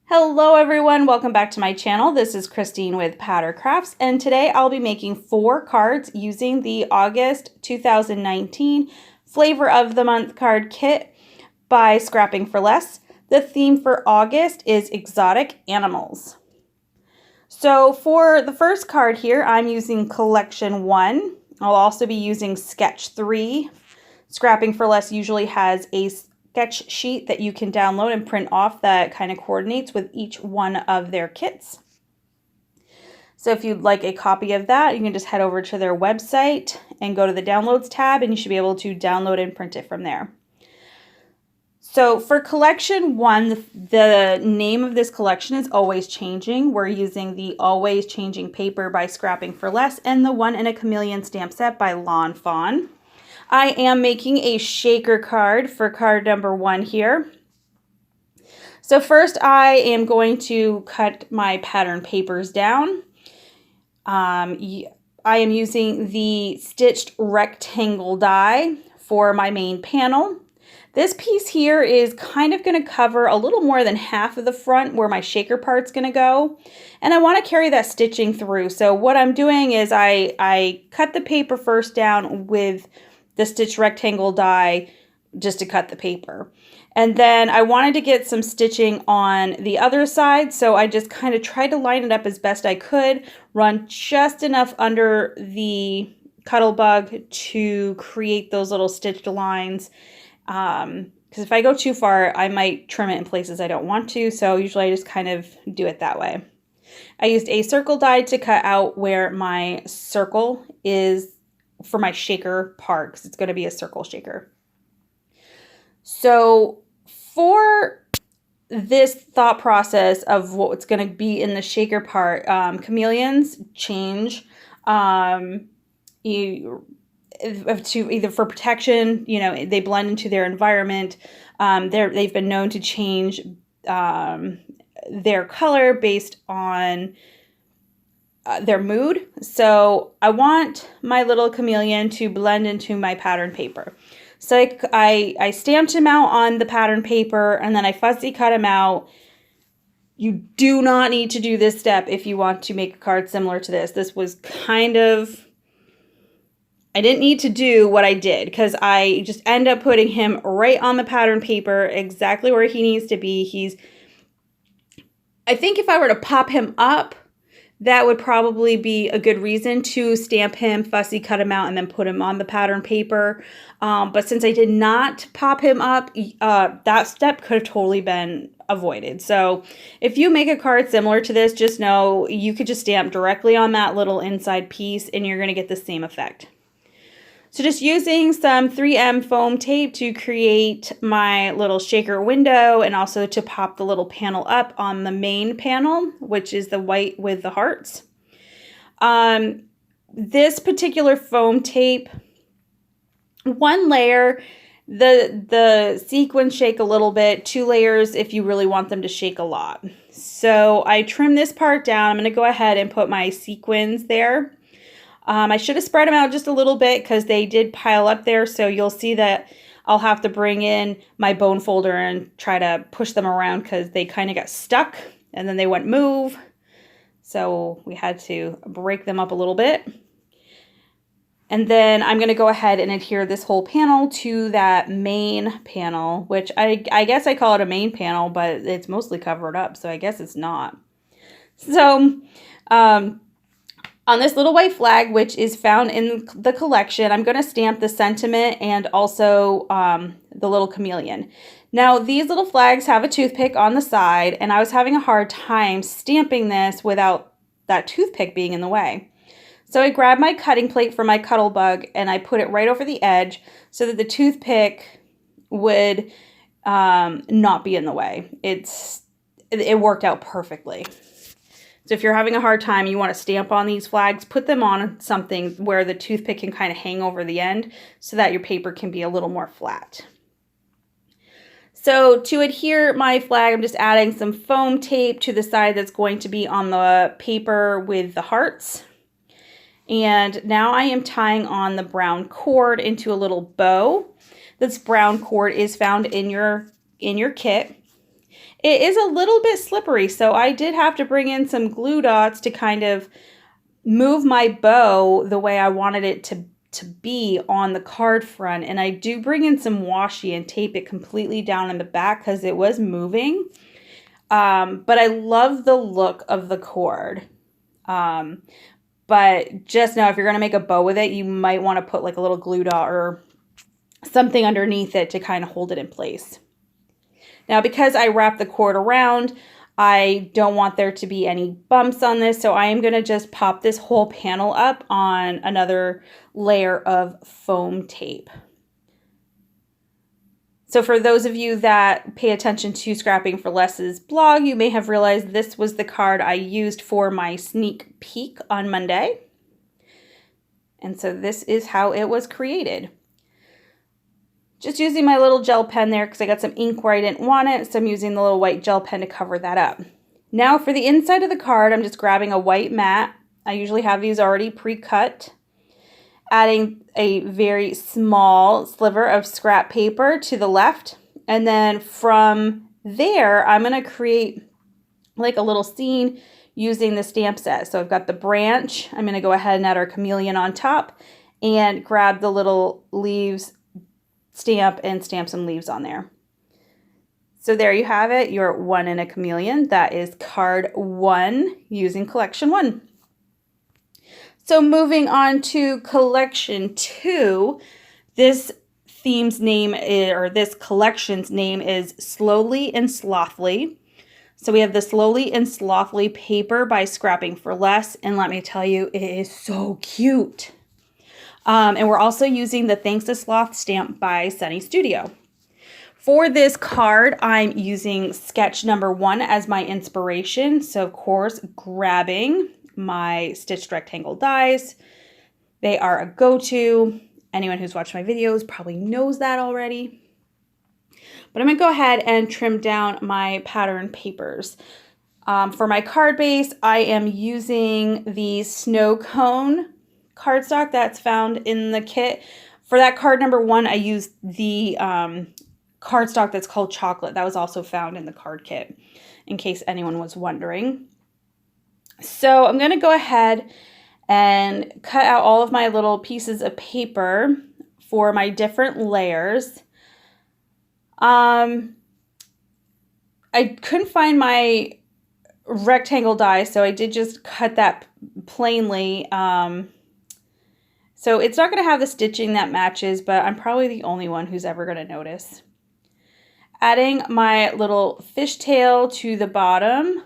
Hello everyone, welcome back to my channel. This is Christine with Patter Crafts, and today I'll be making 4 cards using the August 2019 Flavor of the Month card kit by Scrapping for Less. The theme for August is exotic animals. So for the first card here, I'm using Collection 1. I'll also be using Sketch 3. Scrapping for Less usually has a sketch sheet that you can download and print off that kind of coordinates with each one of their kits. So if you'd like a copy of that, you can just head over to their website and go to the downloads tab, and you should be able to download and print it from there. So for collection 1, the name of this collection is Always Changing. We're using the Always Changing paper by Scrapping for Less and the One in a Chameleon stamp set by Lawn Fawn. I am making a shaker card for card number 1 here. So first I am going to cut my pattern papers down. I am using the stitched rectangle die for my main panel. This piece here is kind of going to cover a little more than half of the front where my shaker part's going to go. And I want to carry that stitching through. So what I'm doing is I cut the paper first down with the stitched rectangle die just to cut the paper. And then I wanted to get some stitching on the other side, so I just kind of tried to line it up as best I could, run just enough under the cuddle bug to create those little stitched lines. Because if I go too far, I might trim it in places I don't want to, so usually I just kind of do it that way. I used a circle die to cut out where my circle is for my shaker part, because it's going to be a circle shaker. So for this thought process of what's going to be in the shaker part, chameleons change to either for protection, they blend into their environment. They've been known to change their color based on their mood. So I want my little chameleon to blend into my pattern paper. So I stamped him out on the pattern paper, and then I fussy cut him out. You do not need to do this step if you want to make a card similar to this. This was kind of, I didn't need to do what I did because I just end up putting him right on the pattern paper, exactly where he needs to be. I think if I were to pop him up, that would probably be a good reason to stamp him, fussy cut him out, and then put him on the pattern paper. But since I did not pop him up, that step could have totally been avoided. So if you make a card similar to this, just know you could just stamp directly on that little inside piece and you're going to get the same effect. So just using some 3M foam tape to create my little shaker window and also to pop the little panel up on the main panel, which is the white with the hearts. This particular foam tape, one layer, the sequins shake a little bit, 2 layers if you really want them to shake a lot. So I trimmed this part down. I'm going to go ahead and put my sequins there. I should have spread them out just a little bit because they did pile up there. So you'll see that I'll have to bring in my bone folder and try to push them around because they kind of got stuck and then they wouldn't move. So we had to break them up a little bit. And then I'm going to go ahead and adhere this whole panel to that main panel, which I guess I call it a main panel, but it's mostly covered up. So I guess it's not. So, on this little white flag, which is found in the collection, I'm going to stamp the sentiment and also the little chameleon. Now, these little flags have a toothpick on the side, and I was having a hard time stamping this without that toothpick being in the way. So I grabbed my cutting plate from my cuddle bug, and I put it right over the edge so that the toothpick would not be in the way. It worked out perfectly. So if you're having a hard time, you want to stamp on these flags, put them on something where the toothpick can kind of hang over the end so that your paper can be a little more flat. So to adhere my flag, I'm just adding some foam tape to the side that's going to be on the paper with the hearts. And now I am tying on the brown cord into a little bow. This brown cord is found in your kit. It is a little bit slippery, so I did have to bring in some glue dots to kind of move my bow the way I wanted it to be on the card front. And I do bring in some washi and tape it completely down in the back because it was moving. But I love the look of the cord. But just know if you're going to make a bow with it, you might want to put like a little glue dot or something underneath it to kind of hold it in place. Now, because I wrap the cord around, I don't want there to be any bumps on this, so I am going to just pop this whole panel up on another layer of foam tape. So for those of you that pay attention to Scrapping for Less's blog, you may have realized this was the card I used for my sneak peek on Monday. And so this is how it was created. Just using my little gel pen there because I got some ink where I didn't want it, so I'm using the little white gel pen to cover that up. Now for the inside of the card, I'm just grabbing a white mat. I usually have these already pre-cut. Adding a very small sliver of scrap paper to the left. And then from there, I'm going to create like a little scene using the stamp set. So I've got the branch. I'm going to go ahead and add our chameleon on top and grab the little leaves stamp and stamp some leaves on there. So there you have it, your one in a chameleon. That is card 1 using collection 1. So moving on to collection 2, this theme's name is, or this collection's name is Slowly and Slothly. So we have the Slowly and Slothly paper by Scrapping for Less, and let me tell you, it is so cute. And we're also using the Thanks to Sloth stamp by Sunny Studio. For this card, I'm using sketch number 1 as my inspiration. So of course, grabbing my stitched rectangle dies. They are a go-to. Anyone who's watched my videos probably knows that already. But I'm going to go ahead and trim down my pattern papers. For my card base, I am using the snow cone cardstock that's found in the kit. For that card number 1, I used the cardstock that's called chocolate. That was also found in the card kit, in case anyone was wondering. So I'm going to go ahead and cut out all of my little pieces of paper for my different layers. I couldn't find my rectangle die, so I did just cut that plainly. So it's not going to have the stitching that matches, but I'm probably the only one who's ever going to notice. Adding my little fishtail to the bottom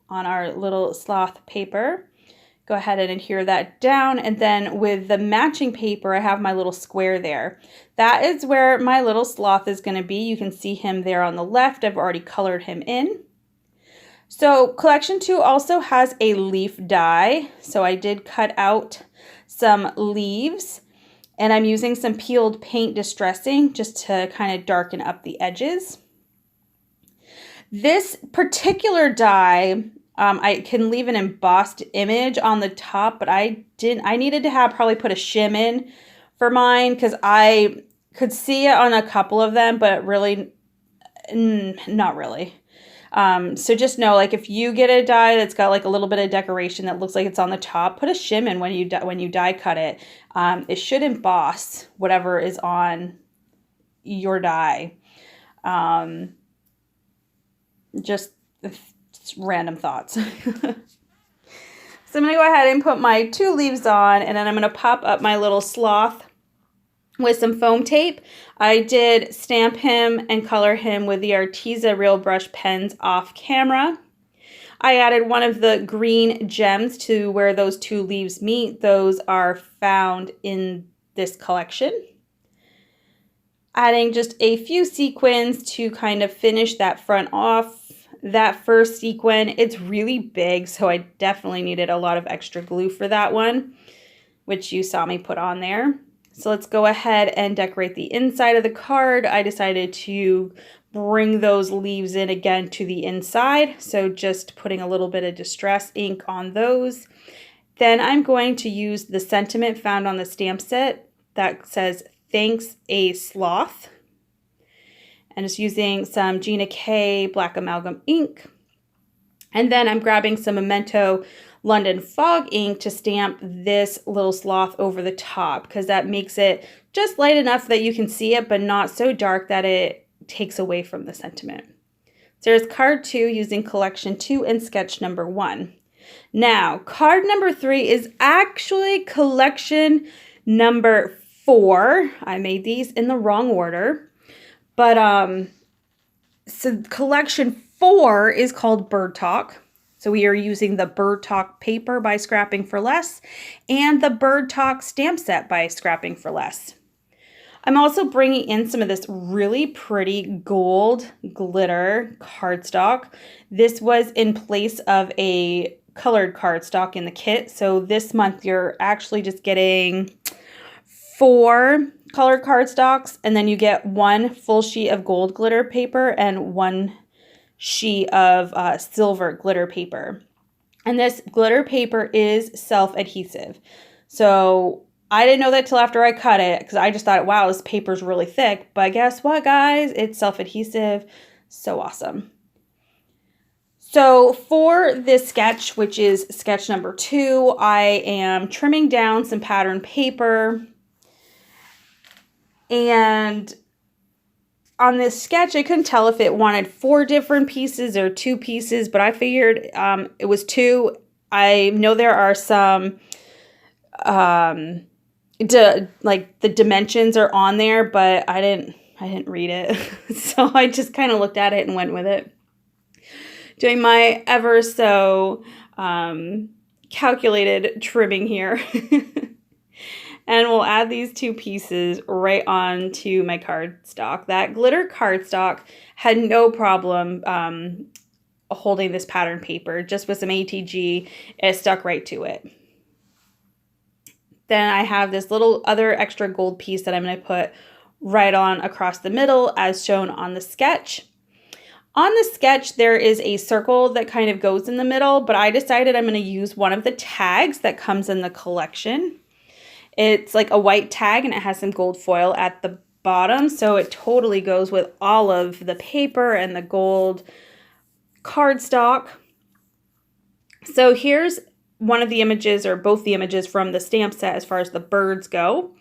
on our little sloth paper. Go ahead and adhere that down, and then with the matching paper, I have my little square there. That is where my little sloth is going to be. You can see him there on the left. I've already colored him in. So collection 2 also has a leaf die. So I did cut out some leaves, and I'm using some peeled paint distressing just to kind of darken up the edges. This particular die, I can leave an embossed image on the top, but I needed to have probably put a shim in for mine because I could see it on a couple of them, but really, not really. So just know, like, if you get a die that's got like a little bit of decoration that looks like it's on the top, put a shim in when you die cut it. It should emboss whatever is on your die. Just random thoughts. So I'm going to go ahead and put my 2 leaves on, and then I'm going to pop up my little sloth with some foam tape. I did stamp him and color him with the Arteza Real Brush pens off camera. I added one of the green gems to where those 2 leaves meet. Those are found in this collection. Adding just a few sequins to kind of finish that front off. That first sequin, it's really big, so I definitely needed a lot of extra glue for that one, which you saw me put on there. So let's go ahead and decorate the inside of the card. I decided to bring those leaves in again to the inside, so just putting a little bit of distress ink on those. Then I'm going to use the sentiment found on the stamp set that says, "Thanks, a Sloth." and just using some Gina K black amalgam ink. And then I'm grabbing some Memento London Fog ink to stamp this little sloth over the top, because that makes it just light enough that you can see it, but not so dark that it takes away from the sentiment. So there's card 2 using collection 2 and sketch number 1. Now, card number 3 is actually collection number 4. I made these in the wrong order. But so collection 4 is called Bird Talk. So we are using the Bird Talk paper by Scrapping for Less and the Bird Talk stamp set by Scrapping for Less. I'm also bringing in some of this really pretty gold glitter cardstock. This was in place of a colored cardstock in the kit. So this month you're actually just getting 4 colored cardstocks, and then you get 1 full sheet of gold glitter paper and 1 sheet of silver glitter paper. And this glitter paper is self-adhesive. So I didn't know that till after I cut it, because I just thought, wow, this paper's really thick. But guess what, guys? It's self-adhesive. So awesome. So for this sketch, which is sketch number 2, I am trimming down some pattern paper. And on this sketch, I couldn't tell if it wanted 4 different pieces or 2 pieces, but I figured it was 2. I know there are some, like the dimensions are on there, but I didn't read it. So I just kind of looked at it and went with it. Doing my ever so calculated trimming here. And we'll add these 2 pieces right onto my cardstock. That glitter cardstock had no problem holding this pattern paper. Just with some ATG, it stuck right to it. Then I have this little other extra gold piece that I'm going to put right on across the middle as shown on the sketch. On the sketch, there is a circle that kind of goes in the middle, but I decided I'm going to use one of the tags that comes in the collection. It's like a white tag and it has some gold foil at the bottom, so it totally goes with all of the paper and the gold cardstock. So here's one of the images, or both the images from the stamp set as far as the birds go.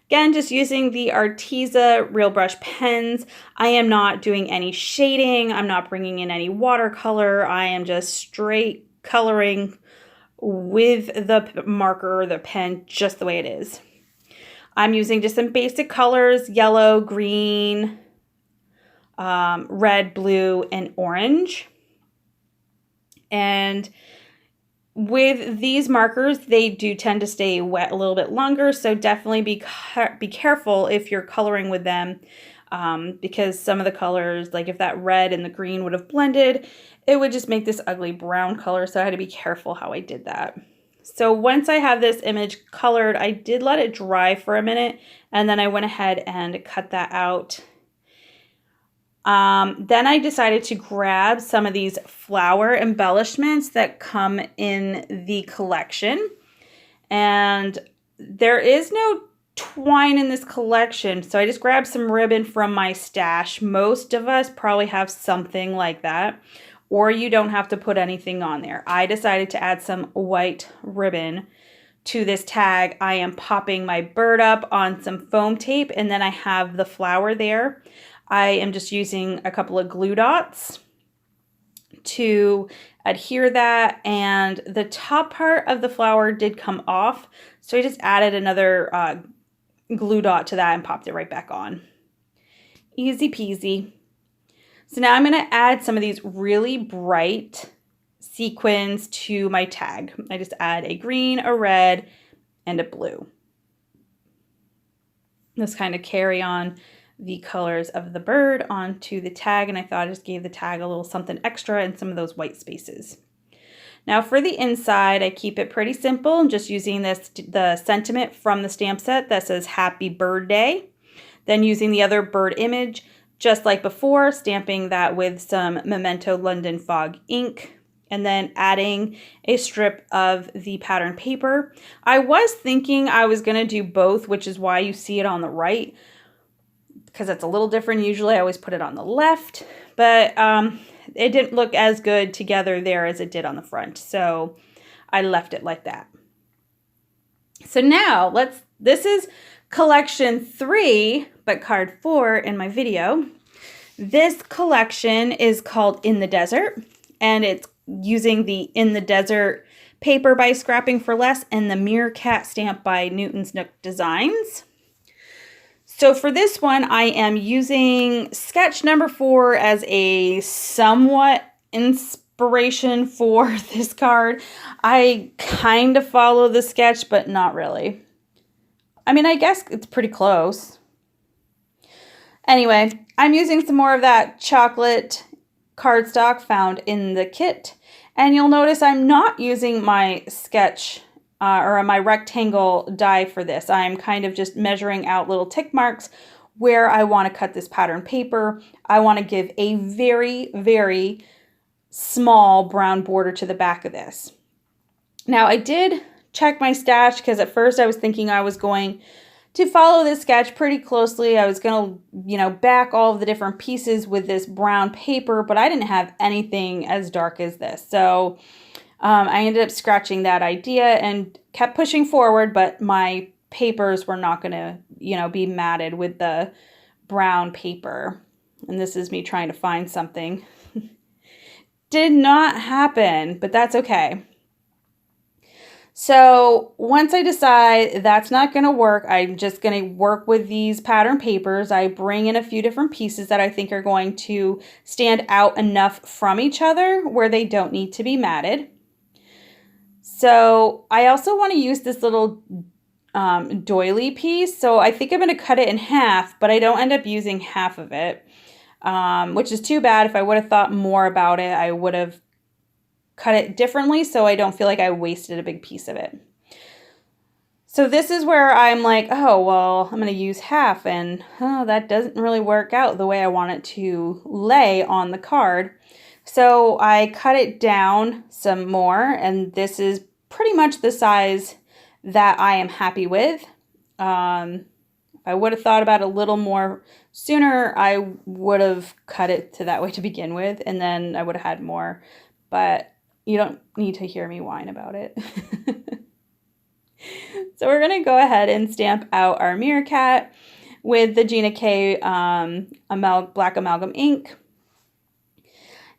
Again, just using the Arteza Real Brush pens. I am not doing any shading. I'm not bringing in any watercolor. I am just straight coloring with the marker or the pen just the way it is. I'm using just some basic colors: yellow, green, red, blue, and orange. And with these markers, they do tend to stay wet a little bit longer, so definitely be careful if you're coloring with them, because some of the colors, like if that red and the green would have blended, it would just make this ugly brown color, so I had to be careful how I did that. So once I have this image colored, I did let it dry for a minute, and then I went ahead and cut that out. Then I decided to grab some of these flower embellishments that come in the collection. And there is no twine in this collection, so I just grabbed some ribbon from my stash. Most of us probably have something like that, or you don't have to put anything on there. I decided to add some white ribbon to this tag. I am popping my bird up on some foam tape, and then I have the flower there. I am just using a couple of glue dots to adhere that, and the top part of the flower did come off, so I just added another glue dot to that and popped it right back on. Easy peasy. So now I'm going to add some of these really bright sequins to my tag. I just add a green, a red, and a blue. Let's kind of carry on the colors of the bird onto the tag, and I thought I just gave the tag a little something extra in some of those white spaces. Now for the inside, I keep it pretty simple. I'm just using the sentiment from the stamp set that says Happy Bird Day. Then using the other bird image, just like before, stamping that with some Memento London Fog ink, and then adding a strip of the pattern paper. I was thinking I was going to do both, which is why you see it on the right. because it's a little different. Usually I always put it on the left, but it didn't look as good together there as it did on the front. So I left it like that. So now this is collection 3, but card 4 in my video. This collection is called In the Desert, and it's using the In the Desert paper by Scrapping for Less and the Meerkat stamp by Newton's Nook Designs. So for this one, I am using sketch number 4 as a somewhat inspiration for this card. I kind of follow the sketch, but not really. I mean, I guess it's pretty close. Anyway, I'm using some more of that chocolate cardstock found in the kit. And you'll notice I'm not using my sketch or my rectangle die for this. I'm kind of just measuring out little tick marks where I want to cut this pattern paper. I want to give a very, very small brown border to the back of this. Now I did check my stash because at first I was thinking I was going to follow this sketch pretty closely. I was going to, back all of the different pieces with this brown paper, but I didn't have anything as dark as this. So I ended up scratching that idea and kept pushing forward, but my papers were not going to, be matted with the brown paper. And this is me trying to find something. Did not happen, but that's okay. So once I decide that's not going to work, I'm just going to work with these pattern papers. I bring in a few different pieces that I think are going to stand out enough from each other where they don't need to be matted. So I also want to use this little doily piece. So I think I'm going to cut it in half, but I don't end up using half of it, which is too bad. If I would have thought more about it, I would have cut it differently so I don't feel like I wasted a big piece of it. So this is where I'm like, oh, well, I'm going to use half, and that doesn't really work out the way I want it to lay on the card. So I cut it down some more, and this is pretty much the size that I am happy with. If I would have thought about it a little more sooner, I would have cut it to that way to begin with, and then I would have had more, but you don't need to hear me whine about it. So we're going to go ahead and stamp out our meerkat with the Gina K black amalgam ink.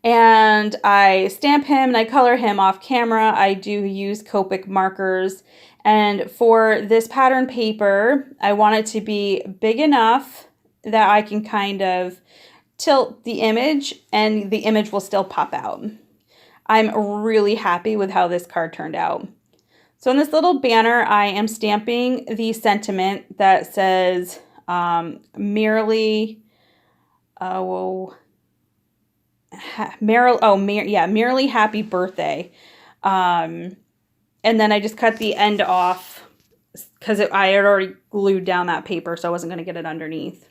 And I stamp him and I color him off camera. I do use Copic markers. And for this pattern paper, I want it to be big enough that I can kind of tilt the image and the image will still pop out. I'm really happy with how this card turned out. So in this little banner, I am stamping the sentiment that says merely happy birthday. And then I just cut the end off because I had already glued down that paper, so I wasn't going to get it underneath.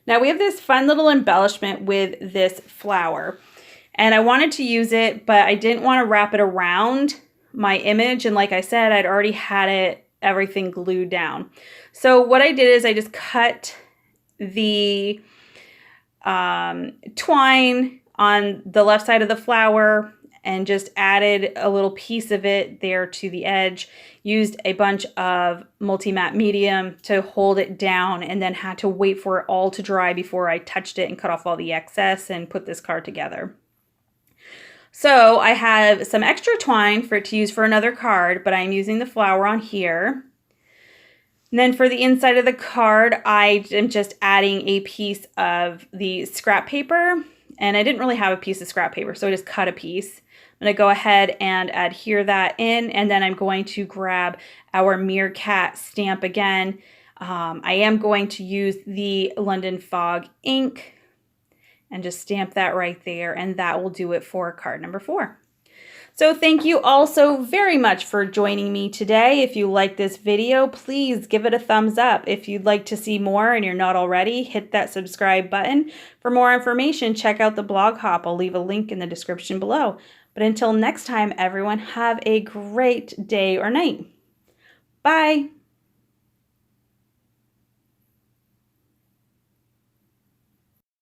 Now we have this fun little embellishment with this flower. And I wanted to use it, but I didn't want to wrap it around my image. And like I said, I'd already had everything glued down. So what I did is I just cut the twine on the left side of the flower and just added a little piece of it there to the edge. Used a bunch of multi-matte medium to hold it down and then had to wait for it all to dry before I touched it and cut off all the excess and put this card together. So I have some extra twine for it to use for another card, but I'm using the flower on here. And then for the inside of the card, I am just adding a piece of the scrap paper. And I didn't really have a piece of scrap paper, so I just cut a piece. I'm going to go ahead and adhere that in, and then I'm going to grab our meerkat stamp again. I am going to use the London Fog ink and just stamp that right there, and that will do it for card number 4. So thank you all so very much for joining me today. If you like this video, please give it a thumbs up. If you'd like to see more and you're not already, hit that subscribe button. For more information, check out the blog hop. I'll leave a link in the description below. But until next time, everyone, have a great day or night. Bye.